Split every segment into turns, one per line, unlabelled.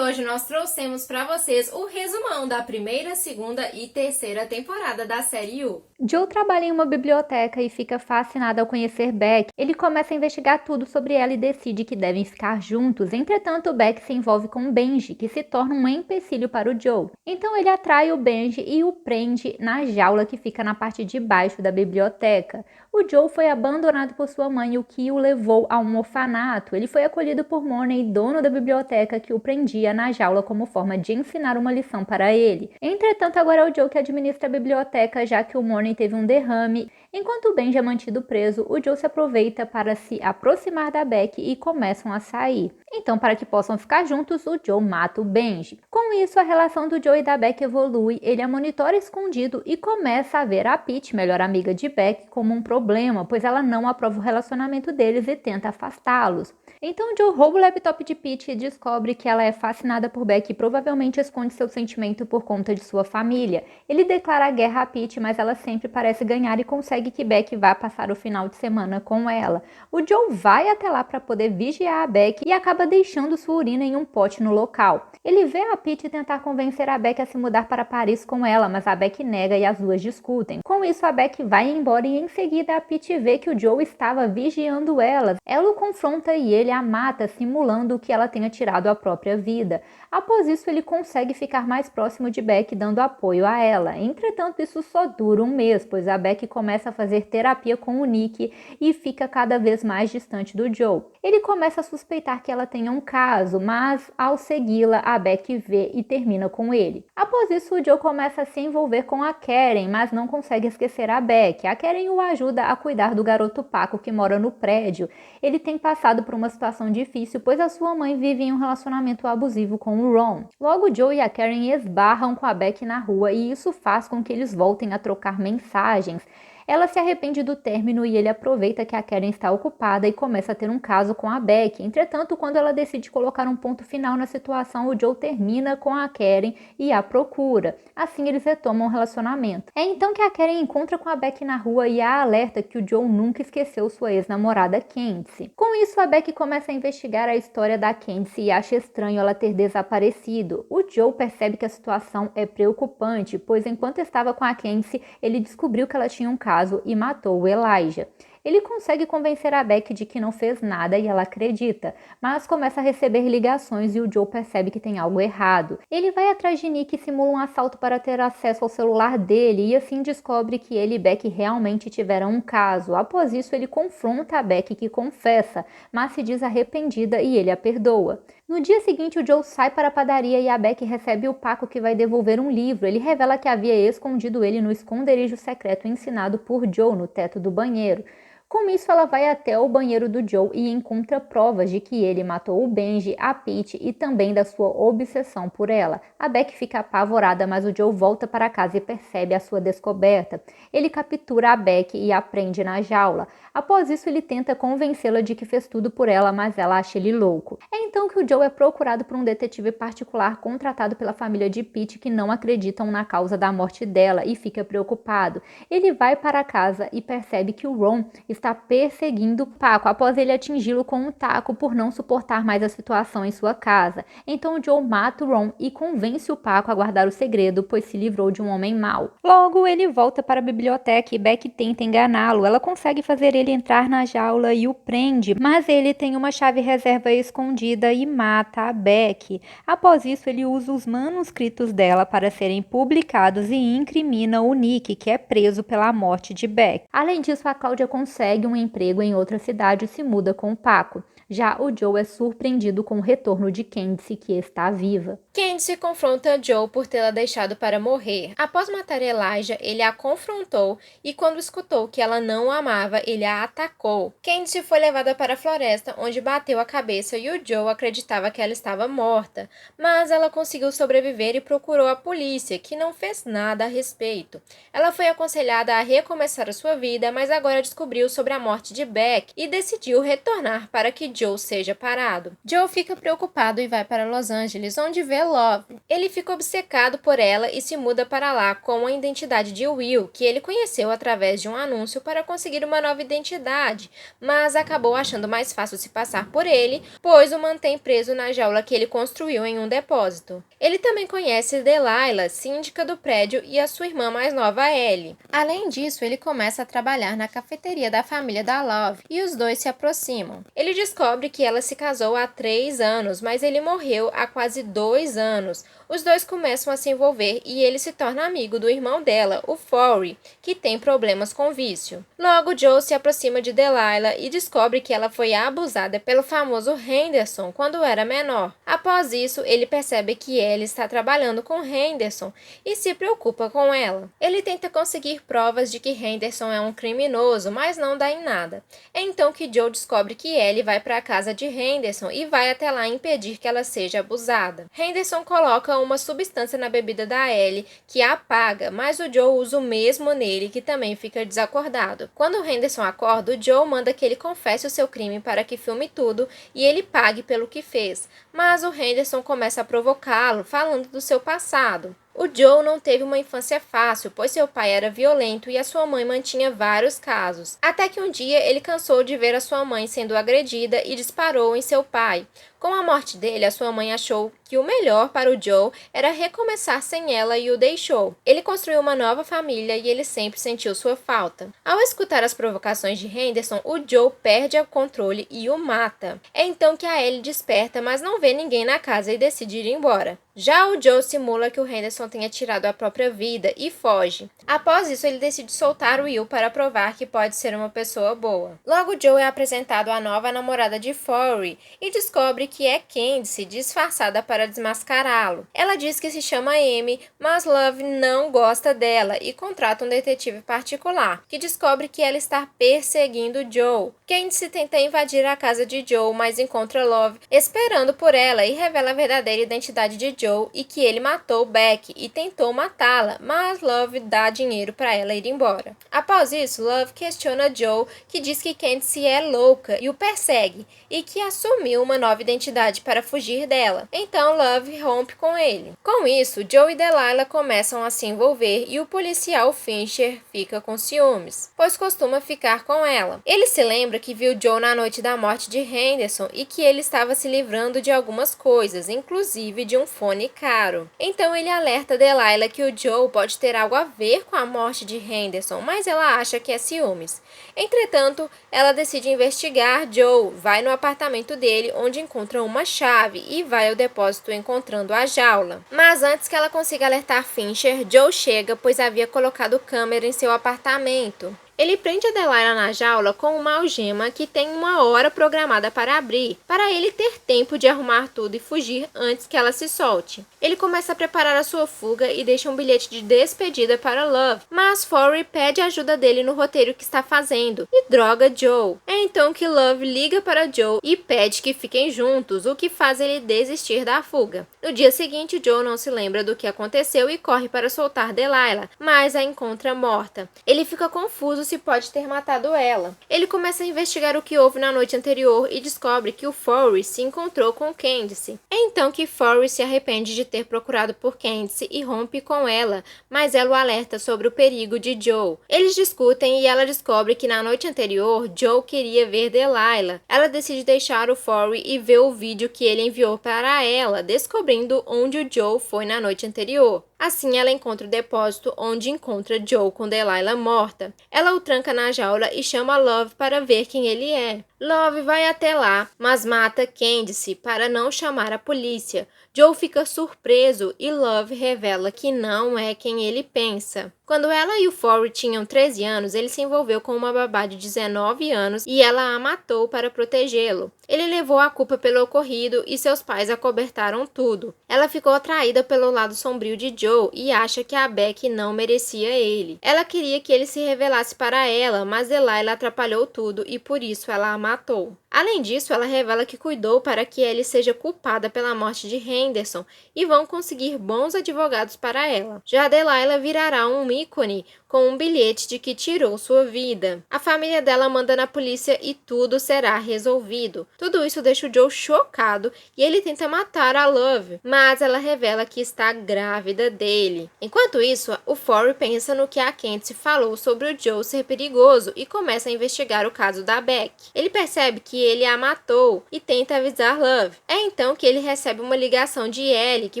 hoje nós trouxemos para vocês o resumão da primeira, segunda e terceira temporada da série You.
Joe trabalha em uma biblioteca e fica fascinado ao conhecer Beck. Ele começa a investigar tudo sobre ela e decide que devem ficar juntos. Entretanto, Beck se envolve com Benji, que se torna um empecilho para o Joe. Então ele atrai o Benji e o prende na jaula que fica na parte de baixo da biblioteca. O Joe foi abandonado por sua mãe, o que o levou a um orfanato. Ele foi acolhido por Money, dono da biblioteca, que o prendia na jaula como forma de ensinar uma lição para ele. Entretanto, agora é o Joe que administra a biblioteca, já que o Money teve um derrame. Enquanto o Benji é mantido preso, o Joe se aproveita para se aproximar da Beck e começam a sair. Então, para que possam ficar juntos, o Joe mata o Benji. Com isso, a relação do Joe e da Beck evolui, ele a monitora escondido e começa a ver a Peach, melhor amiga de Beck, como um problema, pois ela não aprova o relacionamento deles e tenta afastá-los. Então, Joe rouba o laptop de Peach e descobre que ela é fascinada por Beck e provavelmente esconde seu sentimento por conta de sua família. Ele declara guerra a Peach, mas ela sempre parece ganhar e consegue que Beck vá passar o final de semana com ela. O Joe vai até lá para poder vigiar a Beck e acaba deixando sua urina em um pote no local. Ele vê a Peach tentar convencer a Beck a se mudar para Paris com ela, mas a Beck nega e as duas discutem. Com isso, a Beck vai embora e em seguida a Peach vê que o Joe estava vigiando ela. Ela o confronta e ele a mata, simulando que ela tenha tirado a própria vida. Após isso, ele consegue ficar mais próximo de Beck, dando apoio a ela. Entretanto, isso só dura um mês, pois a Beck começa a fazer terapia com o Nick e fica cada vez mais distante do Joe. Ele começa a suspeitar que ela tenha um caso, mas ao segui-la, a Beck vê e termina com ele. Após isso, o Joe começa a se envolver com a Karen, mas não consegue esquecer a Beck. A Karen o ajuda a cuidar do garoto Paco que mora no prédio. Ele tem passado por uma situação difícil, pois a sua mãe vive em um relacionamento abusivo com o Ron. Logo, Joe e a Karen esbarram com a Beck na rua e isso faz com que eles voltem a trocar mensagens. Ela se arrepende do término e ele aproveita que a Karen está ocupada e começa a ter um caso com a Beck. Entretanto, quando ela decide colocar um ponto final na situação, o Joe termina com a Karen e a procura. Assim, eles retomam o relacionamento. É então que a Karen encontra com a Beck na rua e a alerta que o Joe nunca esqueceu sua ex-namorada Candice. Com isso, a Beck começa a investigar a história da Candice e acha estranho ela ter desaparecido. O Joe percebe que a situação é preocupante, pois enquanto estava com a Candice, ele descobriu que ela tinha um caso e matou o Elijah. Ele consegue convencer a Beck de que não fez nada e ela acredita, mas começa a receber ligações e o Joe percebe que tem algo errado. Ele vai atrás de Nick e simula um assalto para ter acesso ao celular dele e assim descobre que ele e Beck realmente tiveram um caso. Após isso, ele confronta a Beck, que confessa, mas se diz arrependida e ele a perdoa. No dia seguinte, o Joe sai para a padaria e a Beck recebe o Paco, que vai devolver um livro. Ele revela que havia escondido ele no esconderijo secreto ensinado por Joe no teto do banheiro. Com isso, ela vai até o banheiro do Joe e encontra provas de que ele matou o Benji, a Peach e também da sua obsessão por ela. A Beck fica apavorada, mas o Joe volta para casa e percebe a sua descoberta. Ele captura a Beck e a prende na jaula. Após isso, ele tenta convencê-la de que fez tudo por ela, mas ela acha ele louco. É então que o Joe é procurado por um detetive particular contratado pela família de Peach, que não acreditam na causa da morte dela e fica preocupado. Ele vai para casa e percebe que o Ron está perseguindo Paco após ele atingi-lo com um taco por não suportar mais a situação em sua casa. Então o Joe mata o Ron e convence o Paco a guardar o segredo, pois se livrou de um homem mau. Logo, ele volta para a biblioteca e Beck tenta enganá-lo. Ela consegue fazer ele entrar na jaula e o prende, mas ele tem uma chave reserva escondida e mata a Beck. Após isso, ele usa os manuscritos dela para serem publicados e incrimina o Nick, que é preso pela morte de Beck. Além disso, a Cláudia consegue um emprego em outra cidade e se muda com o Paco. Já o Joe é surpreendido com o retorno de Candice, que está viva.
Candice confronta Joe por tê-la deixado para morrer. Após matar Elijah, ele a confrontou e quando escutou que ela não o amava, ele a atacou. Candice foi levada para a floresta, onde bateu a cabeça e o Joe acreditava que ela estava morta, mas ela conseguiu sobreviver e procurou a polícia, que não fez nada a respeito. Ela foi aconselhada a recomeçar a sua vida, mas agora descobriu sobre a morte de Beck e decidiu retornar para que Joe seja parado. Joe fica preocupado e vai para Los Angeles, onde vê Love. Ele fica obcecado por ela e se muda para lá com a identidade de Will, que ele conheceu através de um anúncio para conseguir uma nova identidade, mas acabou achando mais fácil se passar por ele, pois o mantém preso na jaula que ele construiu em um depósito. Ele também conhece Delilah, síndica do prédio, e a sua irmã mais nova, Ellie. Além disso, ele começa a trabalhar na cafeteria da família da Love, e os dois se aproximam. Ele descobre que ela se casou há 3 anos, mas ele morreu há quase 2 anos. Os dois começam a se envolver e ele se torna amigo do irmão dela, o Forry, que tem problemas com vício. Logo, Joe se aproxima de Delilah e descobre que ela foi abusada pelo famoso Henderson quando era menor. Após isso, ele percebe que Ellie está trabalhando com Henderson e se preocupa com ela. Ele tenta conseguir provas de que Henderson é um criminoso, mas não dá em nada. É então que Joe descobre que Ellie vai para a casa de Henderson e vai até lá impedir que ela seja abusada. Henderson coloca uma substância na bebida da Ellie que a apaga, mas o Joe usa o mesmo nele, que também fica desacordado. Quando o Henderson acorda, o Joe manda que ele confesse o seu crime para que filme tudo e ele pague pelo que fez, mas o Henderson começa a provocá-lo, falando do seu passado. O Joe não teve uma infância fácil, pois seu pai era violento e a sua mãe mantinha vários casos. Até que um dia ele cansou de ver a sua mãe sendo agredida e disparou em seu pai. Com a morte dele, a sua mãe achou que o melhor para o Joe era recomeçar sem ela e o deixou. Ele construiu uma nova família e ele sempre sentiu sua falta. Ao escutar as provocações de Henderson, o Joe perde o controle e o mata. É então que a Ellie desperta, mas não vê ninguém na casa e decide ir embora. Já o Joe simula que o Henderson tenha tirado a própria vida e foge. Após isso, ele decide soltar o Will para provar que pode ser uma pessoa boa. Logo, Joe é apresentado à nova namorada de Forry e descobre que é Candice, disfarçada para desmascará-lo. Ela diz que se chama Amy, mas Love não gosta dela e contrata um detetive particular, que descobre que ela está perseguindo Joe. Candice tenta invadir a casa de Joe, mas encontra Love esperando por ela e revela a verdadeira identidade de Joe e que ele matou Beck e tentou matá-la, mas Love dá dinheiro para ela ir embora. Após isso, Love questiona Joe, que diz que Candice é louca e o persegue, e que assumiu uma nova identidade para fugir dela. Então Love rompe com ele. Com isso, Joe e Delilah começam a se envolver e o policial Fincher fica com ciúmes, pois costuma ficar com ela. Ele se lembra que viu Joe na noite da morte de Henderson e que ele estava se livrando de algumas coisas, inclusive de um fone caro. Então ele alerta Delilah que o Joe pode ter algo a ver com a morte de Henderson, mas ela acha que é ciúmes. Entretanto, ela decide investigar Joe, vai no apartamento dele, onde encontra uma chave e vai ao depósito encontrando a jaula. Mas antes que ela consiga alertar Fincher, Joe chega, pois havia colocado câmera em seu apartamento. Ele prende a Delilah na jaula com uma algema que tem uma hora programada para abrir, para ele ter tempo de arrumar tudo e fugir antes que ela se solte. Ele começa a preparar a sua fuga e deixa um bilhete de despedida para Love, mas Forry pede ajuda dele no roteiro que está fazendo e droga Joe. É então que Love liga para Joe e pede que fiquem juntos, o que faz ele desistir da fuga. No dia seguinte, Joe não se lembra do que aconteceu e corre para soltar Delilah, mas a encontra morta. Ele fica confuso se pode ter matado ela. Ele começa a investigar o que houve na noite anterior e descobre que o Forry se encontrou com Candice. É então que Forry se arrepende de ter procurado por Candice e rompe com ela, mas ela o alerta sobre o perigo de Joe. Eles discutem e ela descobre que na noite anterior Joe queria ver Delilah. Ela decide deixar o Forry e ver o vídeo que ele enviou para ela, descobrindo onde o Joe foi na noite anterior. Assim, ela encontra o depósito onde encontra Joe com Delilah morta. Ela o tranca na jaula e chama Love para ver quem ele é. Love vai até lá, mas mata Candice para não chamar a polícia. Joe fica surpreso e Love revela que não é quem ele pensa. Quando ela e o Forry tinham 13 anos, ele se envolveu com uma babá de 19 anos e ela a matou para protegê-lo. Ele levou a culpa pelo ocorrido e seus pais acobertaram tudo. Ela ficou atraída pelo lado sombrio de Joe e acha que a Beck não merecia ele. Ela queria que ele se revelasse para ela, mas Delilah atrapalhou tudo e por isso ela a matou. Além disso, ela revela que cuidou para que Ellie seja culpada pela morte de Henderson e vão conseguir bons advogados para ela. Já Delilah virará um ícone com um bilhete de que tirou sua vida. A família dela manda na polícia e tudo será resolvido. Tudo isso deixa o Joe chocado e ele tenta matar a Love, mas ela revela que está grávida dele. Enquanto isso, o Forry pensa no que a Candice falou sobre o Joe ser perigoso e começa a investigar o caso da Beck. Ele percebe que ele a matou e tenta avisar Love. É então que ele recebe uma ligação de Ellie, que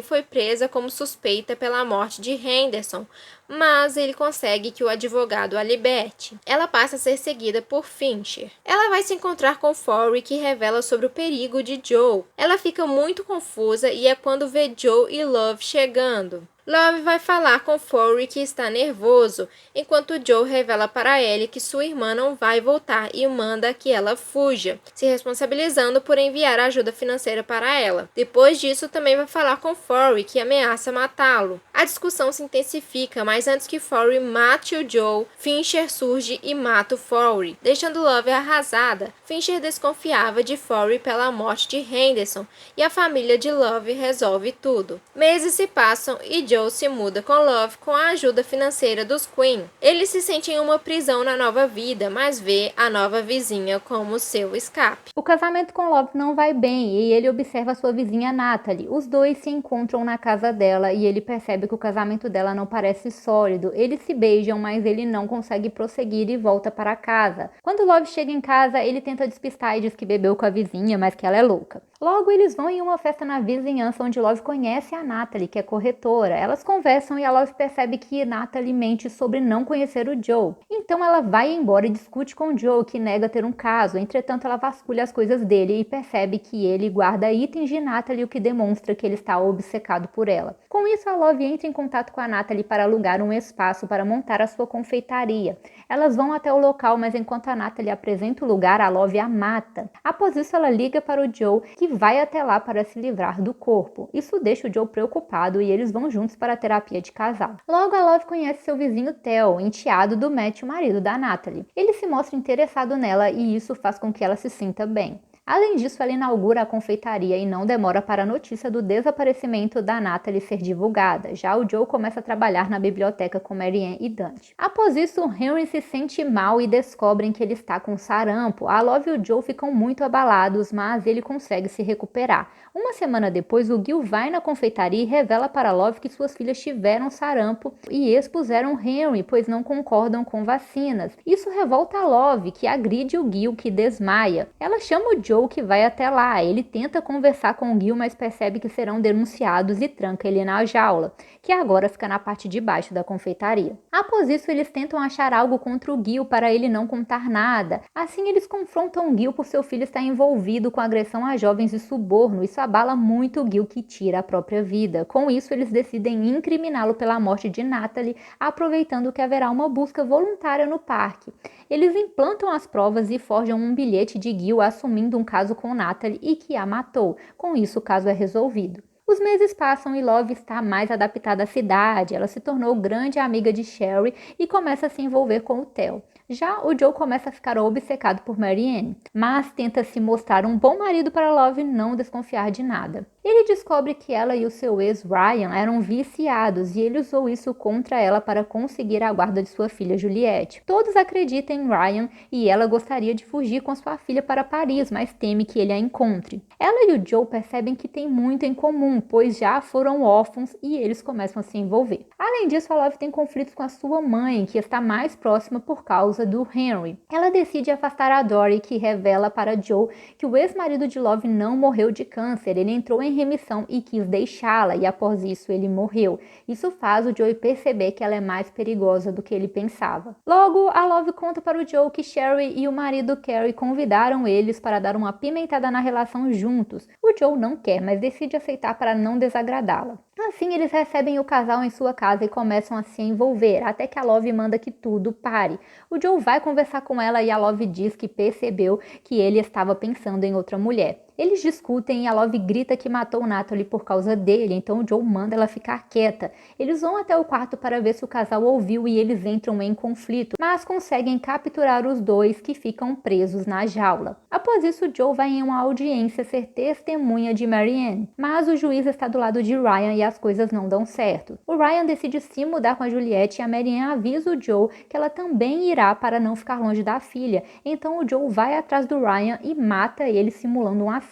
foi presa como suspeita pela morte de Henderson, mas ele consegue que o advogado a liberte. Ela passa a ser seguida por Fincher. Ela vai se encontrar com Forry, que revela sobre o perigo de Joe. Ela fica muito confusa e é quando vê Joe e Love chegando. Love vai falar com Forry que está nervoso, enquanto Joe revela para Ellie que sua irmã não vai voltar e manda que ela fuja, se responsabilizando por enviar ajuda financeira para ela. Depois disso, também vai falar com Forry, que ameaça matá-lo. A discussão se intensifica, mas antes que Forry mate o Joe, Fincher surge e mata o Forry, deixando Love arrasada. Fincher desconfiava de Forry pela morte de Henderson, e a família de Love resolve tudo. Meses se passam e Joe se muda com Love com a ajuda financeira dos Quinn. Ele se sente em uma prisão na nova vida, mas vê a nova vizinha como seu escape.
O casamento com Love não vai bem e ele observa sua vizinha Natalie. Os dois se encontram na casa dela e ele percebe que o casamento dela não parece sólido. Eles se beijam, mas ele não consegue prosseguir e volta para casa. Quando Love chega em casa, ele tenta despistar e diz que bebeu com a vizinha, mas que ela é louca. Logo, eles vão em uma festa na vizinhança onde Love conhece a Natalie, que é corretora. Elas conversam e a Love percebe que Natalie mente sobre não conhecer o Joe. Então ela vai embora e discute com o Joe, que nega ter um caso. Entretanto, ela vasculha as coisas dele e percebe que ele guarda itens de Natalie, o que demonstra que ele está obcecado por ela. Com isso, a Love entra em contato com a Natalie para alugar um espaço para montar a sua confeitaria. Elas vão até o local, mas enquanto a Natalie apresenta o lugar, a Love a mata. Após isso, ela liga para o Joe, que vai até lá para se livrar do corpo. Isso deixa o Joe preocupado e eles vão juntos para a terapia de casal. Logo, a Love conhece seu vizinho Theo, enteado do Matt, o marido da Natalie. Ele se mostra interessado nela e isso faz com que ela se sinta bem. Além disso, ela inaugura a confeitaria e não demora para a notícia do desaparecimento da Natalie ser divulgada. Já o Joe começa a trabalhar na biblioteca com Marianne e Dante. Após isso, Henry se sente mal e descobrem que ele está com sarampo. A Love e o Joe ficam muito abalados, mas ele consegue se recuperar. Uma semana depois, o Gil vai na confeitaria e revela para Love que suas filhas tiveram sarampo e expuseram Henry, pois não concordam com vacinas. Isso revolta a Love, que agride o Gil, que desmaia. Ela chama o Joe, que vai até lá. Ele tenta conversar com o Gil, mas percebe que serão denunciados e tranca ele na jaula, que agora fica na parte de baixo da confeitaria. Após isso, eles tentam achar algo contra o Gil para ele não contar nada. Assim, eles confrontam o Gil por seu filho estar envolvido com agressão a jovens e suborno. Isso abala muito o Gil, que tira a própria vida. Com isso, eles decidem incriminá-lo pela morte de Natalie, aproveitando que haverá uma busca voluntária no parque. Eles implantam as provas e forjam um bilhete de Gil assumindo um caso com Natalie e que a matou. Com isso, o caso é resolvido. Os meses passam e Love está mais adaptada à cidade. Ela se tornou grande amiga de Sherry e começa a se envolver com o Theo. Já o Joe começa a ficar obcecado por Marianne, mas tenta se mostrar um bom marido para Love não desconfiar de nada. Ele descobre que ela e o seu ex Ryan eram viciados e ele usou isso contra ela para conseguir a guarda de sua filha Juliette. Todos acreditam em Ryan e ela gostaria de fugir com sua filha para Paris, mas teme que ele a encontre. Ela e o Joe percebem que têm muito em comum, pois já foram órfãos e eles começam a se envolver. Além disso, a Love tem conflitos com a sua mãe, que está mais próxima por causa do Henry. Ela decide afastar a Dory, que revela para Joe que o ex-marido de Love não morreu de câncer, ele entrou em remissão e quis deixá-la, e após isso ele morreu. Isso faz o Joe perceber que ela é mais perigosa do que ele pensava. Logo, a Love conta para o Joe que Sherry e o marido Carrie convidaram eles para dar uma apimentada na relação juntos. O Joe não quer, mas decide aceitar para não desagradá-la. Assim, eles recebem o casal em sua casa e começam a se envolver, até que a Love manda que tudo pare. O Joe vai conversar com ela e a Love diz que percebeu que ele estava pensando em outra mulher. Eles discutem e a Love grita que matou Natalie por causa dele, então o Joe manda ela ficar quieta. Eles vão até o quarto para ver se o casal ouviu e eles entram em conflito, mas conseguem capturar os dois, que ficam presos na jaula. Após isso, Joe vai em uma audiência ser testemunha de Marianne, mas o juiz está do lado de Ryan e as coisas não dão certo. O Ryan decide se mudar com a Juliette e a Marianne avisa o Joe que ela também irá para não ficar longe da filha, então o Joe vai atrás do Ryan e mata ele simulando um assalto.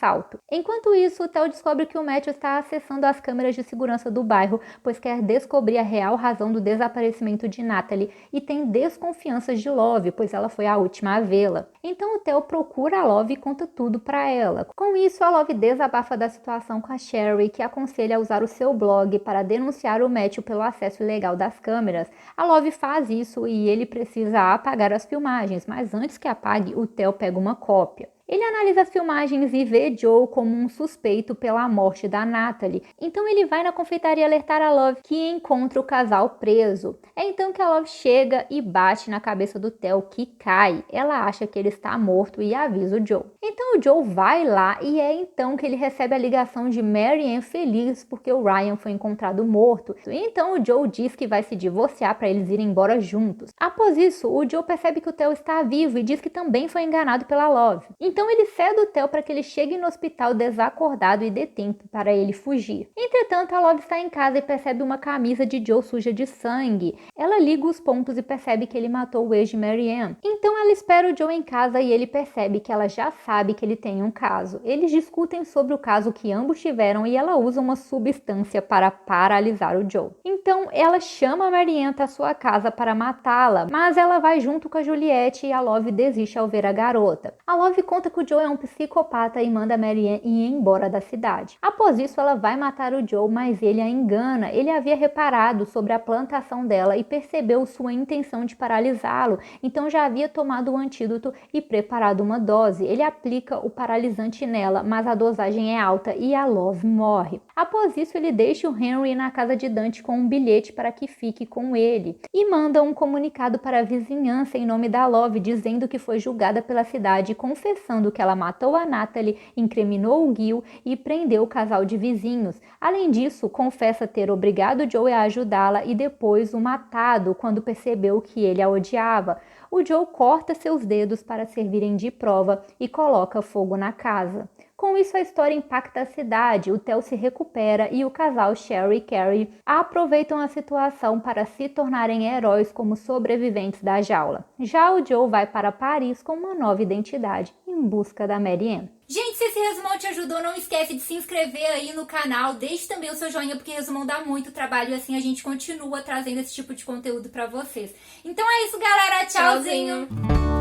Enquanto isso, o Theo descobre que o Matthew está acessando as câmeras de segurança do bairro, pois quer descobrir a real razão do desaparecimento de Natalie e tem desconfianças de Love, pois ela foi a última a vê-la. Então o Theo procura a Love e conta tudo para ela. Com isso, a Love desabafa da situação com a Sherry, que aconselha a usar o seu blog para denunciar o Matthew pelo acesso ilegal das câmeras. A Love faz isso e ele precisa apagar as filmagens, mas antes que apague, o Theo pega uma cópia. Ele analisa as filmagens e vê Joe como um suspeito pela morte da Natalie. Então ele vai na confeitaria alertar a Love, que encontra o casal preso. É então que a Love chega e bate na cabeça do Theo, que cai. Ela acha que ele está morto e avisa o Joe. Então o Joe vai lá e é então que ele recebe a ligação de Marianne feliz porque o Ryan foi encontrado morto. Então o Joe diz que vai se divorciar para eles irem embora juntos. Após isso, o Joe percebe que o Theo está vivo e diz que também foi enganado pela Love. Então ele cede o Theo para que ele chegue no hospital desacordado e dê tempo para ele fugir. Entretanto, a Love está em casa e percebe uma camisa de Joe suja de sangue. Ela liga os pontos e percebe que ele matou o ex de Marianne. Então ela espera o Joe em casa e ele percebe que ela já sabe que ele tem um caso. Eles discutem sobre o caso que ambos tiveram e ela usa uma substância para paralisar o Joe. Então ela chama a Marianne à sua casa para matá-la, mas ela vai junto com a Juliette e a Love desiste ao ver a garota. A Love conta que o Joe é um psicopata e manda a Marianne ir embora da cidade. Após isso, ela vai matar o Joe, mas ele a engana. Ele havia reparado sobre a plantação dela e percebeu sua intenção de paralisá-lo, então já havia tomado o antídoto e preparado uma dose. Ele aplica o paralisante nela, mas a dosagem é alta e a Love morre. Após isso, ele deixa o Henry na casa de Dante com um bilhete para que fique com ele e manda um comunicado para a vizinhança em nome da Love, dizendo que foi julgada pela cidade e confessando que ela matou a Natalie, incriminou o Gil e prendeu o casal de vizinhos. Além disso, confessa ter obrigado Joe a ajudá-la e depois o matado quando percebeu que ele a odiava. O Joe corta seus dedos para servirem de prova e coloca fogo na casa. Com isso, a história impacta a cidade, o Theo se recupera e o casal Sherry e Carrie aproveitam a situação para se tornarem heróis como sobreviventes da jaula. Já o Joe vai para Paris com uma nova identidade, em busca da Marianne.
Gente, se esse resumão te ajudou, não esquece de se inscrever aí no canal, deixe também o seu joinha, porque resumão dá muito trabalho e assim a gente continua trazendo esse tipo de conteúdo pra vocês. Então é isso, galera, tchauzinho!